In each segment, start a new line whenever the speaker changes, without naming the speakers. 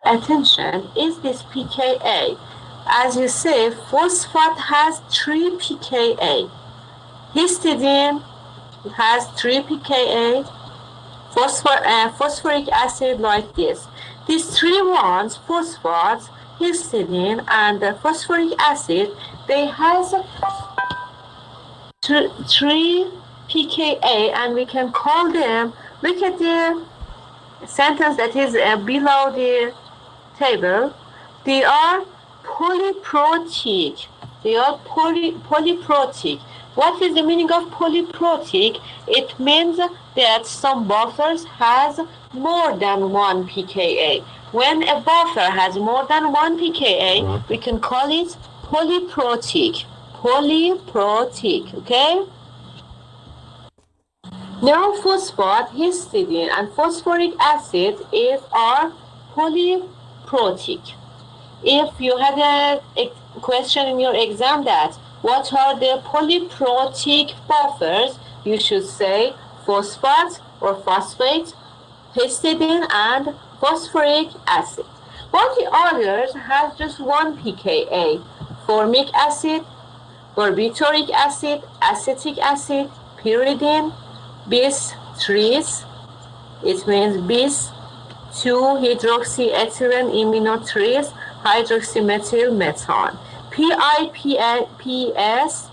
attention is this pKa. As you say, phosphate has 3 pKa. Histidine has 3 pKa. Phosphoric acid like this. These three ones, phosphate, histidine, and phosphoric acid, they have 3 pKa, and we can call them, look at the sentence that is below the table, they are polyprotic. They are polyprotic. What is the meaning of polyprotic? It means that some buffers has more than 1 pKa. When a buffer has more than 1 pKa, we can call it polyprotic. Polyprotic, okay? Now phosphate, histidine, and phosphoric acid are polyprotic. If you had a question in your exam that what are the polyprotic buffers, you should say phosphate or phosphate, histidine, and phosphoric acid. While the others have just 1 pKa, formic acid, barbitoric acid, acetic acid, pyridine, bis 3, it means bis 2-hydroxyethylene iminotrice hydroxymethyl methane. PIPS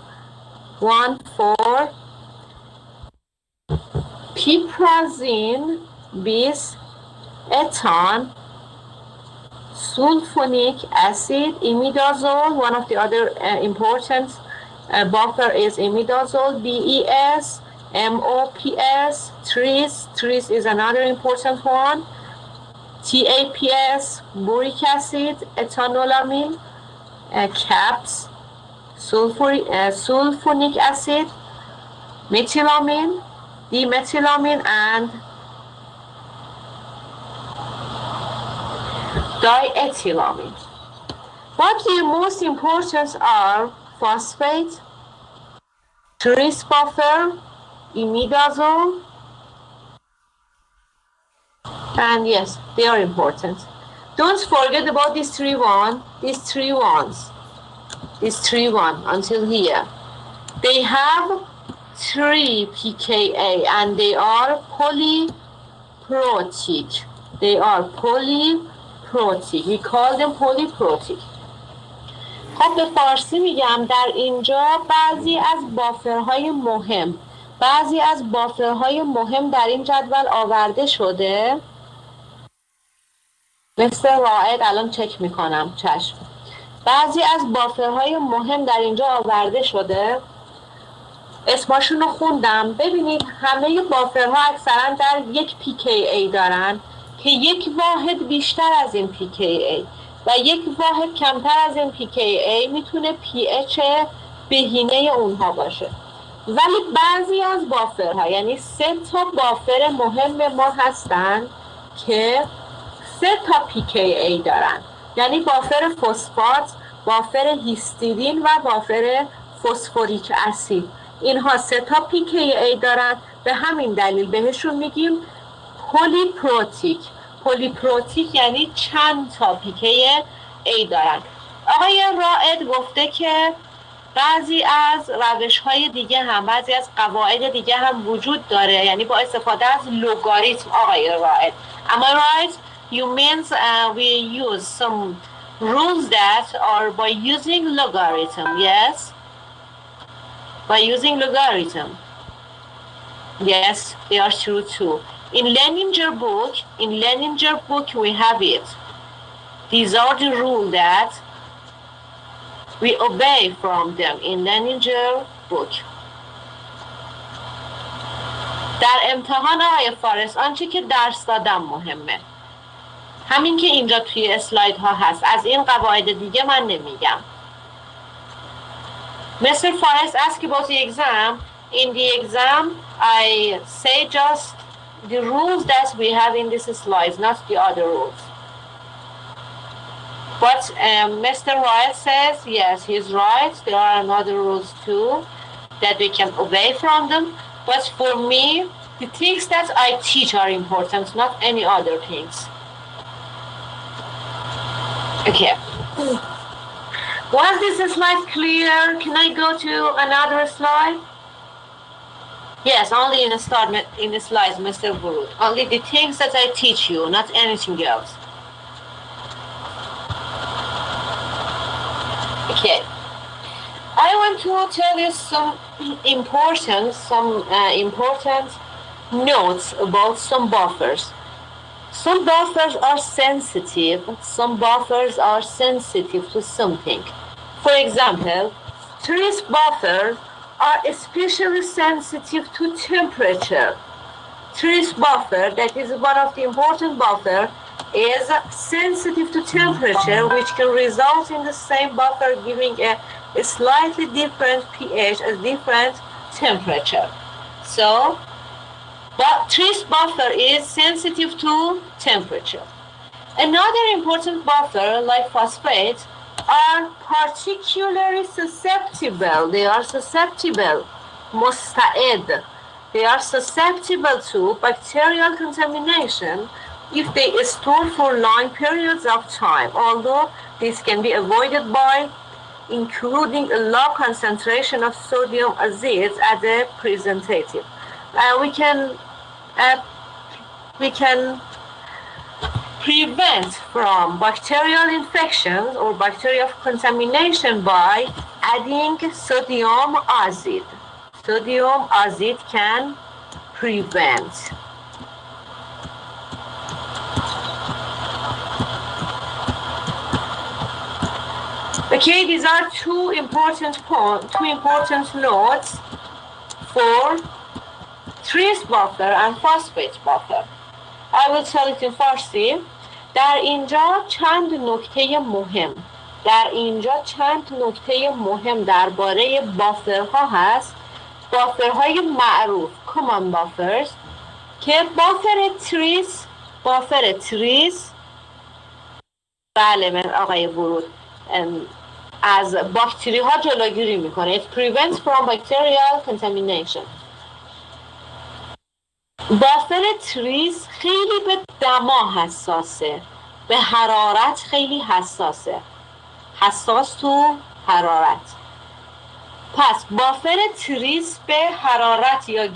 1,4, piperazine bis ethane, sulfonic acid, imidazole. One of the other important buffer is imidazole, BES, MOPS, TRIS is another important one, TAPS, boric acid, ethanolamine, CAPS, sulfonic acid, methylamine, dimethylamine, and diethylamine. What the most important are phosphate, tris buffer, imidazole, and yes, they are important. Don't forget about these three ones until here. They have 3 pKa and they are polyprotic. We call them polyprotic. خب به فارسی میگم در اینجا بعضی از بافرهای مهم در این جدول آورده شده. مثل رائد الان چک میکنم. چشم. بعضی از بافرهای مهم در اینجا آورده شده. اسمشون رو خوندم. ببینید همه بافرها اکثرا در 1 pKa دارن که 1 واحد بیشتر از این pKa و 1 واحد کمتر از این pKa میتونه pH بهینه اونها باشه. ولی بعضی از بافرها، یعنی 3 تا بافر مهم ما هستن که 3 تا pKa دارن، یعنی بافر فسفات، بافر هیستیدین و بافر فسفوریک اسید. اینها 3 تا pKa دارن، به همین دلیل بهشون میگیم پلیپروتیک یعنی چند تا pKa دارن. آقای رائد گفته که بعضی از روش‌های دیگه هم، بعضی از قواعد دیگه هم وجود داره، یعنی با استفاده از لوگاریتم. آقای رائد، am I right? You means we use some rules that are by using logarithm, yes? By using logarithm. Yes, they are true too. In Leninger book we have it. These are the rules that we obey from them in Leninger book. در امتحان آقای فارس آنچه که درس دادم مهمه. همین که اینجا توی اسلاید ها هست. از این قواعد دیگه من نمیگم. Mr. Forrest asked about the exam. In the exam, I say just the rules that we have in this slides, not the other rules. But Mr. Wright says, yes, he's right. There are another rules too that we can obey from them. But for me, the things that I teach are important, not any other things. Okay. Was this slide clear? Can I go to another slide? Yes, only in the slides, Mr. Burut. Only the things that I teach you, not anything else. Okay. I want to tell you some important notes about some buffers. Some buffers are sensitive. Some buffers are sensitive to something. For example, trees buffers are especially sensitive to temperature. Trees buffer, that is one of the important buffer, is sensitive to temperature, which can result in the same buffer giving a slightly different pH, a different temperature. So, but trees buffer is sensitive to temperature. Another important buffer, like phosphates, are particularly susceptible. They are susceptible, مستعد. They are susceptible to bacterial contamination if they store for long periods of time, although this can be avoided by including a low concentration of sodium azides as a preservative. We can prevent from bacterial infections or bacterial contamination by adding sodium azide. Sodium azide can prevent. Okay, these are two important notes for trees buffer and phosphate buffer. I will tell it in Farsi. در اینجا چند نکته مهم درباره بافرها هست. بافرهای معروف common buffers که بافر تریس بله من آقای ورود از باکتری ها جلوگیری میکنه. It prevents from bacterial contamination. بافر تریس خیلی به دما حساسه، به حرارت خیلی حساسه، حساس تو حرارت. پس بافر تریس به حرارت یا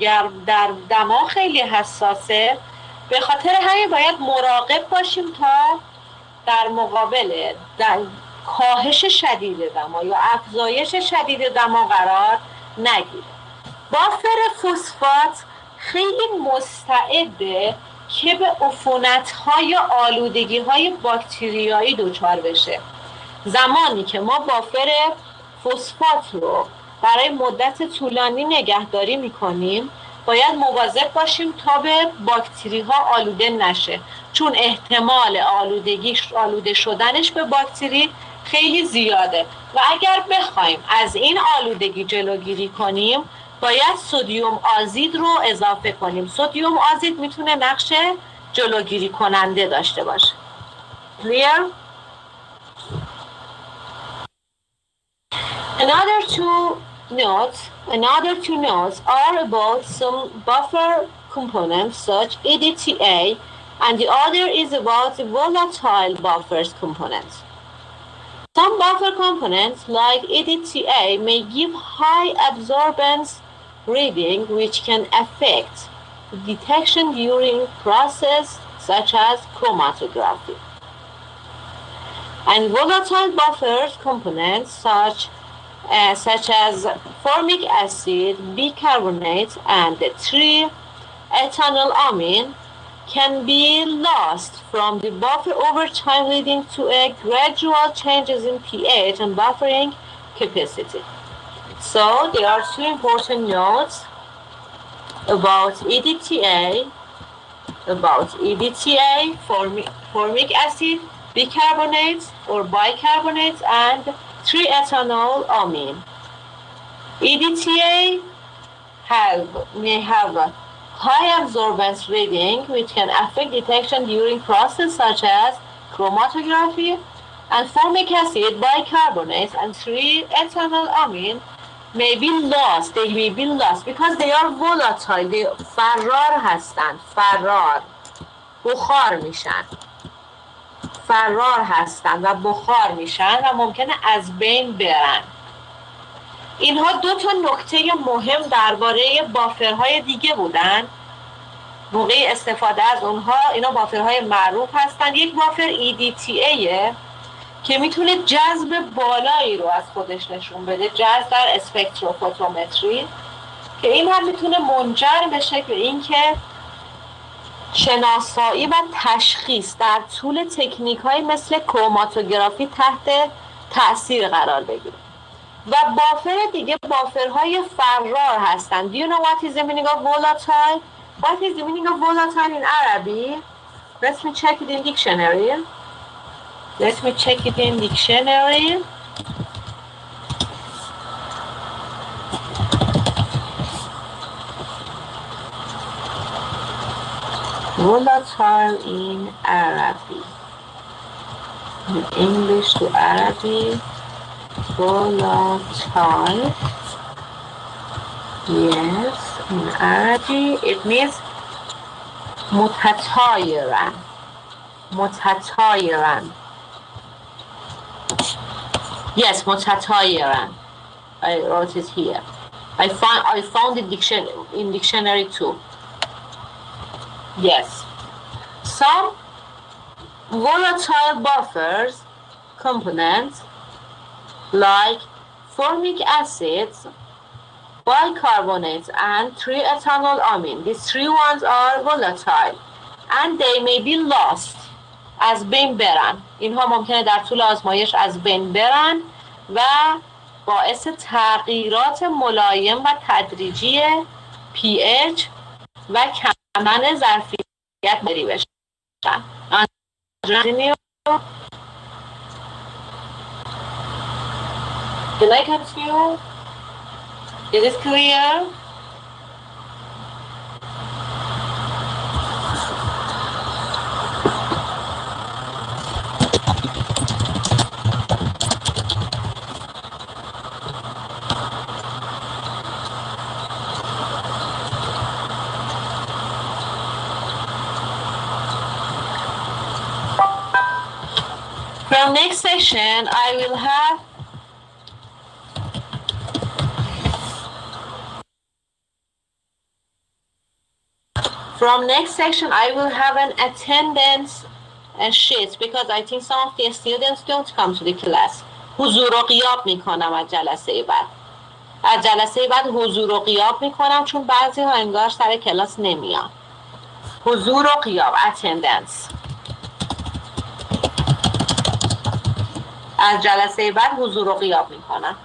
در دما خیلی حساسه، به خاطر همین باید مراقب باشیم تا در مقابل کاهش شدید دما یا افزایش شدید دما قرار نگیره. بافر فسفات خیلی مستعده که به عفونت‌های یا آلودگی‌های باکتریایی دچار بشه. زمانی که ما بافر فسفات رو برای مدت طولانی نگهداری می‌کنیم، باید مواظب باشیم تا به باکتری‌ها آلوده نشه، چون احتمال آلوده شدنش به باکتری خیلی زیاده و اگر بخوایم از این آلودگی جلوگیری کنیم باید سدیم آزید رو اضافه کنیم. سدیم آزید میتونه نقش جلوگیری کننده داشته باشه. Clear? Another two notes are about some buffer components such EDTA, and the other is about the volatile buffers components. Some buffer components like EDTA may give high absorbance reading which can affect detection during process such as chromatography. And volatile buffer components such as formic acid, bicarbonate, and 3-ethanolamine can be lost from the buffer over time, leading to a gradual changes in pH and buffering capacity. So there are two important notes about EDTA, formic acid, bicarbonate or bicarbonate, and 3-ethanolamine. EDTA may have a high absorbance reading which can affect detection during process such as chromatography, and formic acid, bicarbonate, and 3-ethanolamine may be lost. They may be lost because they are volatile. They فرار هستند. فرار. بخار میشن. فرار هستن و بخار میشن و ممکنه از بین برن. اینها دو تا نکته مهم درباره بافرهای دیگه بودن. موقع استفاده از اونها، اینا بافرهای معروف هستن. یک بافر EDTA که میتونه جذب بالایی رو از خودش نشون بده، جذب در اسپکتروفوتومتری، که این هم میتونه منجر بشه به اینکه شناسایی و تشخیص در طول تکنیک‌های مثل کروماتوگرافی تحت تأثیر قرار بگیره. و بافر دیگه بافرهای فرار هستن. Do you know what is the meaning of volatile? What is the meaning of volatile in Arabic? Let me check it in dictionary. Let me check it in dictionary. Volatile in Arabic. In English to Arabic. Volatile. Yes, in Arabic it means متطایرا. متطایرا. Yes, متطایرا. I wrote it here. I found it in dictionary too. Yes. Some volatile buffers components like formic acids, bicarbonates, and 3-ethynylamine. These three ones are volatile and they may be lost. از بین برن. اینها ممکنه در طول آزمایش از بین برن و باعث تغییرات ملایم و تدریجی pH و کمن ظرفیت بری بشن. Can I continue? Is it clear? From next session, I will have an attendance sheet because I think some of the students don't come to the class. حضور و غیاب میکنم از جلسه بعد. از جلسه بعد حضور و غیاب میکنم چون بعضی ها انگار سر کلاس نمیان. حضور و غیاب attendance. از جلسه بعد حضور و غیاب میکنم.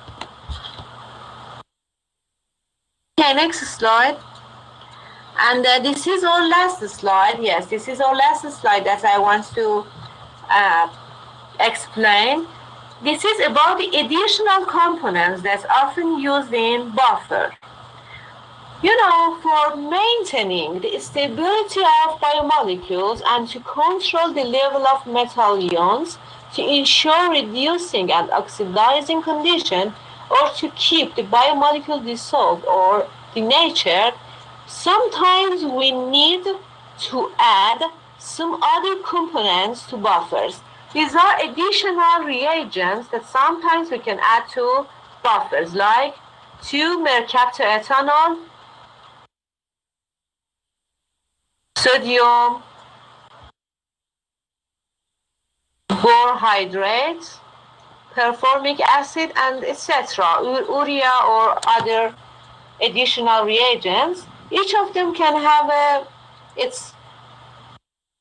Okay, next slide. And this is our last slide. Yes, this is our last slide that I want to explain. This is about the additional components that's often used in buffer. You know, for maintaining the stability of biomolecules and to control the level of metal ions, to ensure reducing and oxidizing condition, or to keep the biomolecule dissolved or denatured, sometimes we need to add some other components to buffers. These are additional reagents that sometimes we can add to buffers, like 2-mercaptoethanol, sodium borohydrate, performic acid, and etc. Urea or other additional reagents. Each of them can have its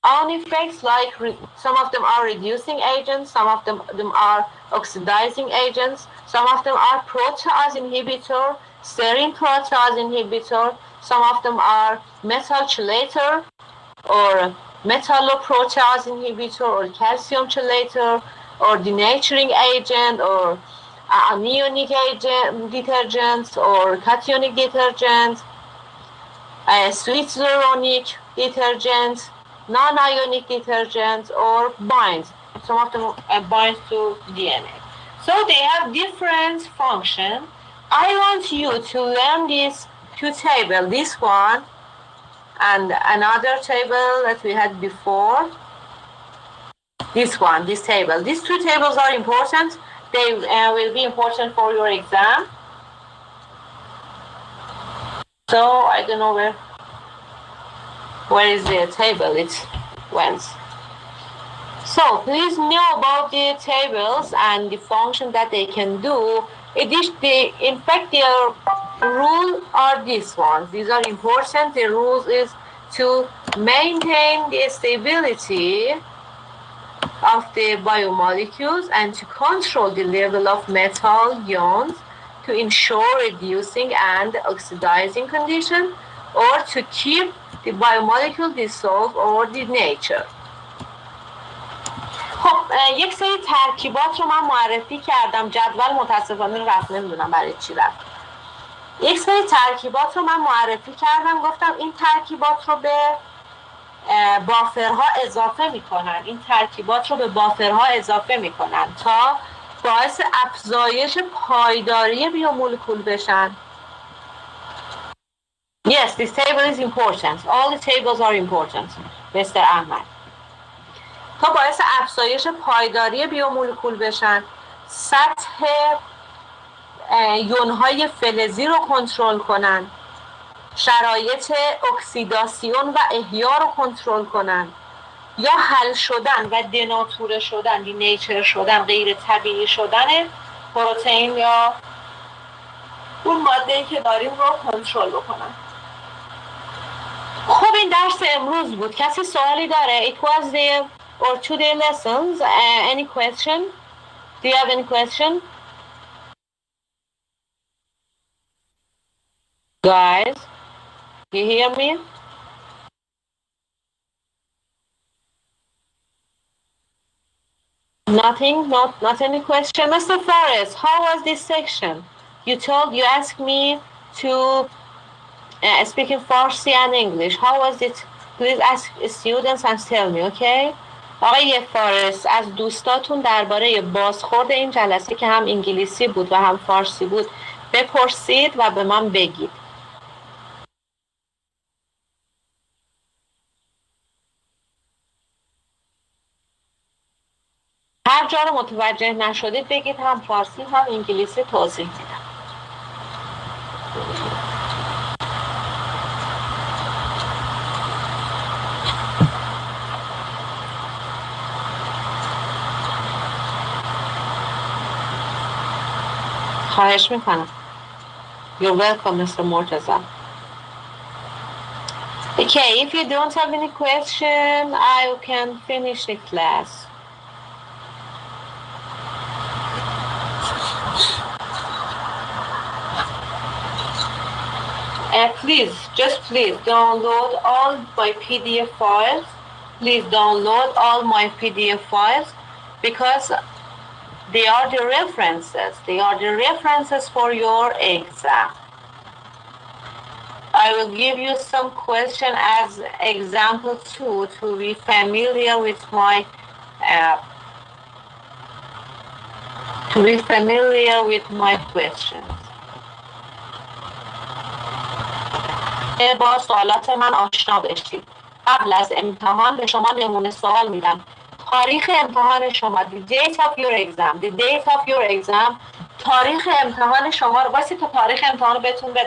own effects, like some of them are reducing agents, some of them are oxidizing agents, some of them are protease inhibitor, serine protease inhibitor, some of them are methyl chelator or metalloprotease inhibitor or calcium chelator or denaturing agent or anionic agent detergents or cationic detergents, sweet zuronic detergents, non-ionic detergents, or binds. Some of them bind to DNA. So they have different functions. I want you to learn these two tables, this one and another table that we had before. this table. These two tables are important. They will be important for your exam. So I don't know where is the table. It went. So please know about the tables and the function that they can do. In fact, their rule are these ones. These are important. The rules is to maintain the stability of the biomolecules and to control the level of metal ions to ensure reducing and oxidizing condition or to keep the biomolecule dissolved or the nature. خب یک سری ترکیبات رو من معرفی کردم. جدول متاسفانه رفت، نمیدونم برای چی رفت. یک سری ترکیبات رو من معرفی کردم، گفتم این ترکیبات رو به بافرها اضافه میکنن. این ترکیبات رو به بافرها اضافه میکنن تا باعث افزایش پایداری بیومولکول بشن. Yes, this table is important. All the tables are important, Mr. احمد. تا باعث افزایش پایداری بیومولکول بشن، سطح یونهای فلزی رو کنترل کنن، شرایط اکسیداسیون و احیا رو کنترل کنن، یا حل شدن و دناتوره شدن، دینیچر شدن، غیر طبیعی شدن پروتئین یا اون ماده‌ای که داریم رو کنترل بکنن. خب این درس امروز بود. کسی سوالی داره؟ It was the or today lessons. Any question? Do you have any question? Guys, you hear me? Nothing? Not any question? Mr. Flores, how was this section? You asked me to speak in Farsi and English. How was it? Please ask students and tell me, okay? آقای فارس، از دوستاتون درباره بازخورد این جلسه که هم انگلیسی بود و هم فارسی بود بپرسید و به من بگید. هر جا رو متوجه نشدید بگید، هم فارسی هم انگلیسی توضیح میدم. خواهش میکنم. You're welcome, Mr. Mortaza. Okay, if you don't have any question, I can finish the class. Please download all my PDF files. Please download all my PDF files because they are the references. They are the references for your exam. I will give you some question as example too to be familiar with my questions. با سوالات من آشنا بشید. قبل از امتحان به شما نمونه سوال میدم. تاریخ امتحان شما، the date of your exam, تاریخ امتحان شما رو واسه تا تاریخ امتحان رو بهتون بدم.